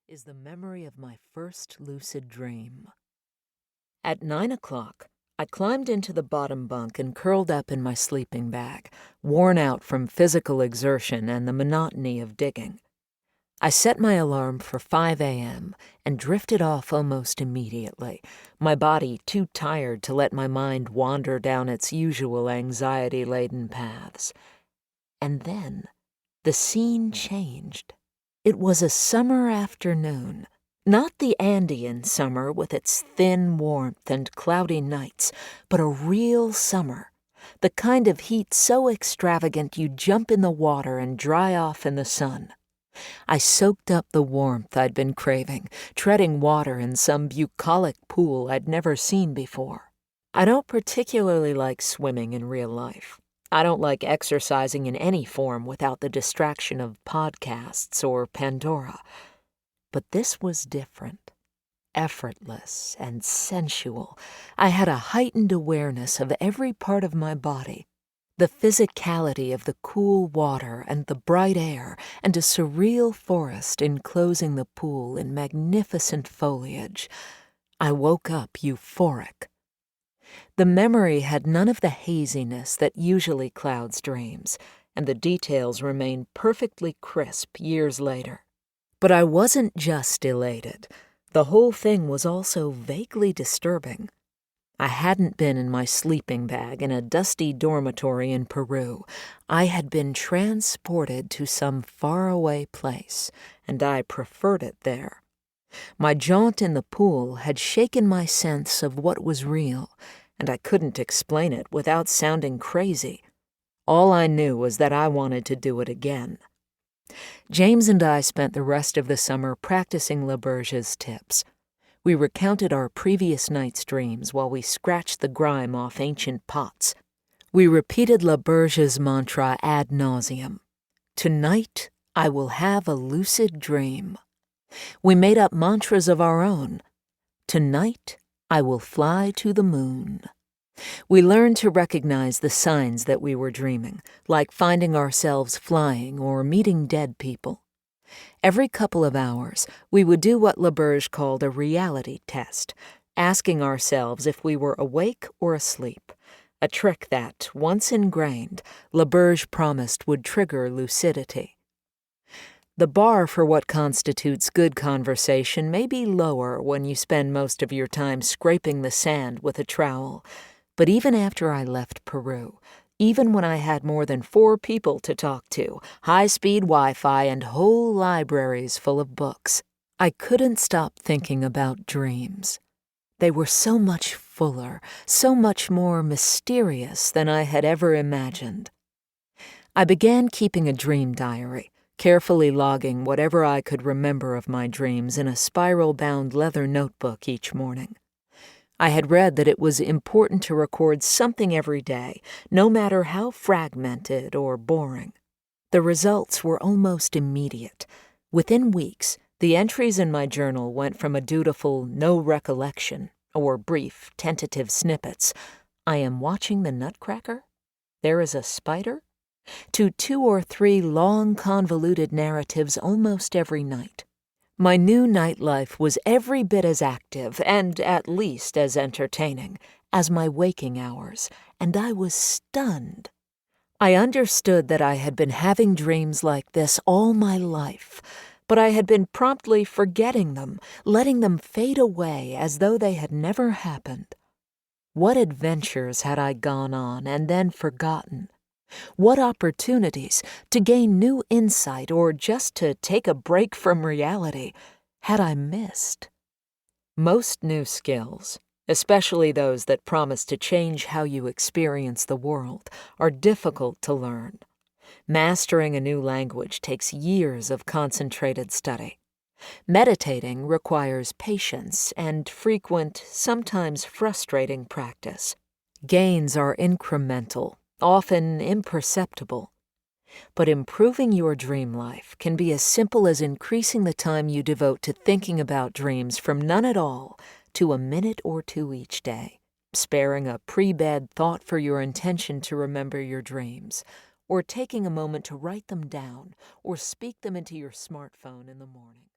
is the memory of my first lucid dream. At 9 o'clock, I climbed into the bottom bunk and curled up in my sleeping bag, worn out from physical exertion and the monotony of digging. I set my alarm for 5 a.m. and drifted off almost immediately, my body too tired to let my mind wander down its usual anxiety-laden paths. And then the scene changed. It was a summer afternoon, not the Andean summer with its thin warmth and cloudy nights, but a real summer, the kind of heat so extravagant you jump in the water and dry off in the sun. I soaked up the warmth I'd been craving, treading water in some bucolic pool I'd never seen before. I don't particularly like swimming in real life. I don't like exercising in any form without the distraction of podcasts or Pandora. But this was different. Effortless and sensual. I had a heightened awareness of every part of my body. The physicality of the cool water and the bright air and a surreal forest enclosing the pool in magnificent foliage. I woke up euphoric. The memory had none of the haziness that usually clouds dreams, and the details remained perfectly crisp years later. But I wasn't just elated. The whole thing was also vaguely disturbing. I hadn't been in my sleeping bag in a dusty dormitory in Peru. I had been transported to some faraway place, and I preferred it there. My jaunt in the pool had shaken my sense of what was real, and I couldn't explain it without sounding crazy. All I knew was that I wanted to do it again. James and I spent the rest of the summer practicing LaBerge's tips. We recounted our previous night's dreams while we scratched the grime off ancient pots. We repeated LaBerge's mantra ad nauseum. Tonight, I will have a lucid dream. We made up mantras of our own. Tonight, I will fly to the moon. We learned to recognize the signs that we were dreaming, like finding ourselves flying or meeting dead people. Every couple of hours, we would do what LaBerge called a reality test, asking ourselves if we were awake or asleep, a trick that, once ingrained, LaBerge promised would trigger lucidity. The bar for what constitutes good conversation may be lower when you spend most of your time scraping the sand with a trowel, but even after I left Peru, even when I had more than 4 people to talk to, high-speed Wi-Fi, and whole libraries full of books, I couldn't stop thinking about dreams. They were so much fuller, so much more mysterious than I had ever imagined. I began keeping a dream diary, carefully logging whatever I could remember of my dreams in a spiral-bound leather notebook each morning. I had read that it was important to record something every day, no matter how fragmented or boring. The results were almost immediate. Within weeks, the entries in my journal went from a dutiful no recollection, or brief, tentative snippets, I am watching the Nutcracker? There is a spider? To 2 or 3 long, convoluted narratives almost every night. My new nightlife was every bit as active and at least as entertaining as my waking hours, and I was stunned. I understood that I had been having dreams like this all my life, but I had been promptly forgetting them, letting them fade away as though they had never happened. What adventures had I gone on and then forgotten? What opportunities to gain new insight or just to take a break from reality had I missed? Most new skills, especially those that promise to change how you experience the world, are difficult to learn. Mastering a new language takes years of concentrated study. Meditating requires patience and frequent, sometimes frustrating practice. Gains are incremental, often imperceptible. But improving your dream life can be as simple as increasing the time you devote to thinking about dreams from none at all to a minute or 2 each day, sparing a pre-bed thought for your intention to remember your dreams, or taking a moment to write them down or speak them into your smartphone in the morning.